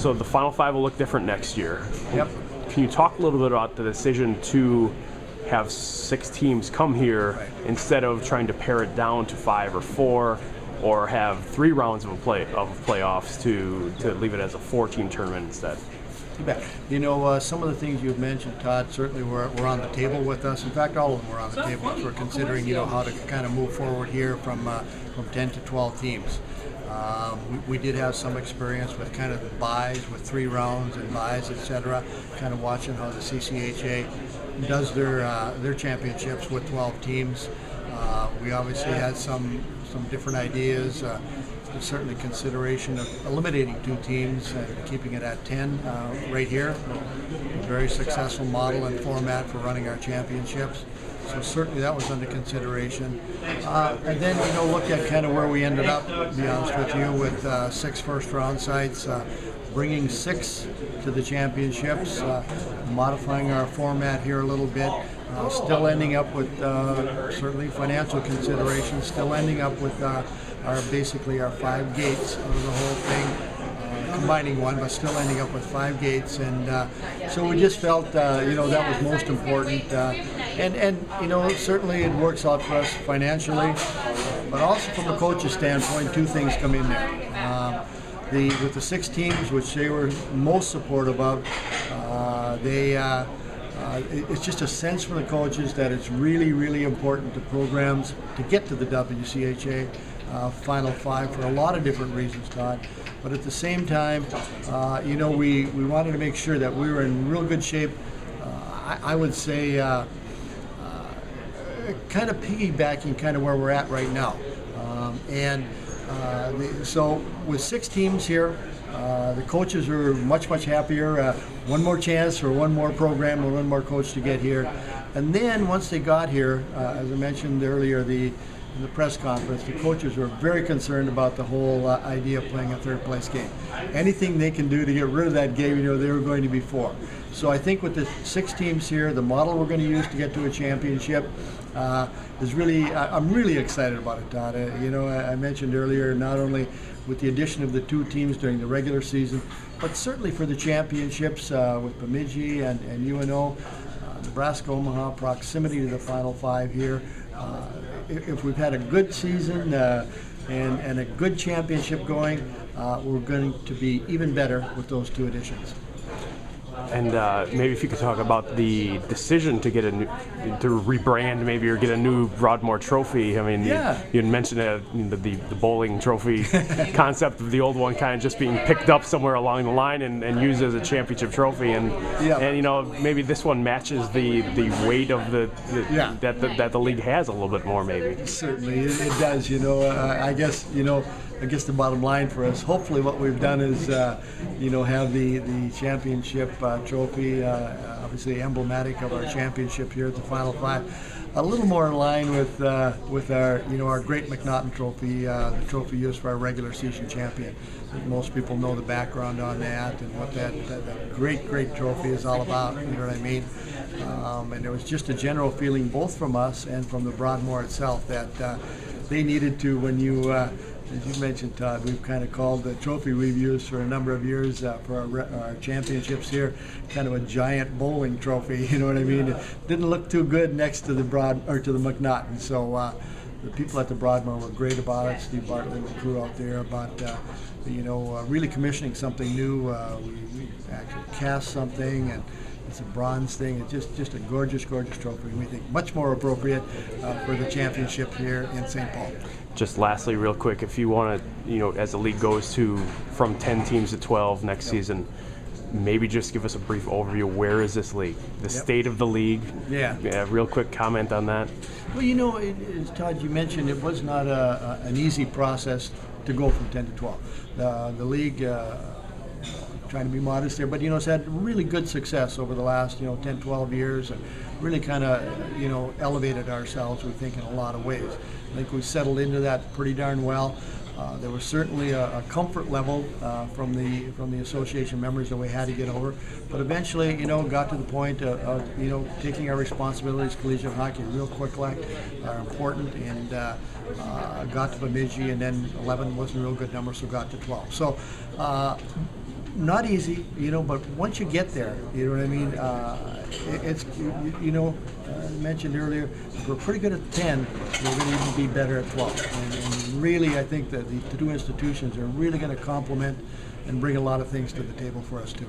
So the Final Five will look different next year. Yep. Can you talk a little bit about the decision to have 6 teams come here instead of trying to pare it down to 5 or 4, or have 3 rounds of playoffs to leave it as a 4-team tournament instead? You bet. You know, some of the things you've mentioned, Todd, certainly were on the table with us. In fact, all of them were on the table as we're considering, you know, how to kind of move forward here from 10 to 12 teams. We did have some experience with kind of the buys, with 3 rounds and buys, etc. Kind of watching how the CCHA does their championships with 12 teams. We obviously had some different ideas. There's certainly consideration of eliminating 2 teams and keeping it at 10 right here. A very successful model and format for running our championships. So certainly that was under consideration. And then, you know, look at kind of where we ended up, to be honest with you, with 6 first-round sites, bringing 6 to the championships, modifying our format here a little bit, still ending up with certainly financial considerations, still ending up with basically our 5 gates out of the whole thing, combining one, but still ending up with 5 gates. And so we just felt, you know, that was most important. And you know, certainly it works out for us financially, but also from a coach's standpoint, 2 things come in there. With the 6 teams, which they were most supportive of, it's just a sense from the coaches that it's really, really important to programs to get to the WCHA Final Five for a lot of different reasons, Todd. But at the same time, you know, we wanted to make sure that we were in real good shape. I would say kind of piggybacking kind of where we're at right now. So with 6 teams here, the coaches are much happier. One more chance or one more program or one more coach to get here. And then once they got here, as I mentioned earlier, in the press conference, the coaches were very concerned about the whole idea of playing a 3rd place game. Anything they can do to get rid of that game, you know, they were going to be for. So I think with the 6 teams here, the model we're going to use to get to a championship is really, I'm really excited about it, Todd. You know, I mentioned earlier, not only with the addition of the 2 teams during the regular season, but certainly for the championships with Bemidji and UNO, Nebraska, Omaha, proximity to the Final Five here. If we've had a good season and a good championship going, we're going to be even better with those 2 additions. And maybe if you could talk about the decision to get to rebrand, maybe, or get a new Broadmoor Trophy. I mean, you had mentioned the bowling trophy concept of the old one kind of just being picked up somewhere along the line and used as a championship trophy. And you know, maybe this one matches the weight of that the league has a little bit more, maybe. Certainly, it does. You know, I guess the bottom line for us, hopefully what we've done is, you know, have the championship trophy, obviously emblematic of our championship here at the Final Five, a little more in line with our, you know, our great McNaughton trophy, the trophy used for our regular season champion. I think most people know the background on that and what that great trophy is all about, you know what I mean? And there was just a general feeling both from us and from the Broadmoor itself that they needed to, when you as you mentioned, Todd, we've kind of called the trophy we've used for a number of years for our championships here kind of a giant bowling trophy. You know what I mean? It didn't look too good next to the McNaughton. So the people at the Broadmoor were great about it. Steve Bartlett and the crew out there about you know, really commissioning something new. We actually cast something, and it's a bronze thing. It's just a gorgeous trophy. We think much more appropriate for the championship here in St. Paul. Just lastly, real quick, if you want to, you know, as the league goes from 10 teams to 12 next season, maybe just give us a brief overview. Where is this league? The state of the league? Yeah, real quick comment on that. Well, you know, as Todd, you mentioned, it was not an easy process to go from 10 to 12. The league, trying to be modest there, but, you know, it's had really good success over the last, you know, 10, 12 years, and really kind of, you know, elevated ourselves, we think, in a lot of ways. I think we settled into that pretty darn well. There was certainly a comfort level from the association members that we had to get over, but eventually, you know, got to the point of you know, taking our responsibilities. Collegiate hockey, real quick like, are important, and got to Bemidji, and then 11 wasn't a real good number, so got to 12. So not easy, but once you get there, you know what I mean? It's, I mentioned earlier, if we're pretty good at 10, we're going to even be better at 12. And really, I think that the two institutions are really going to complement and bring a lot of things to the table for us too.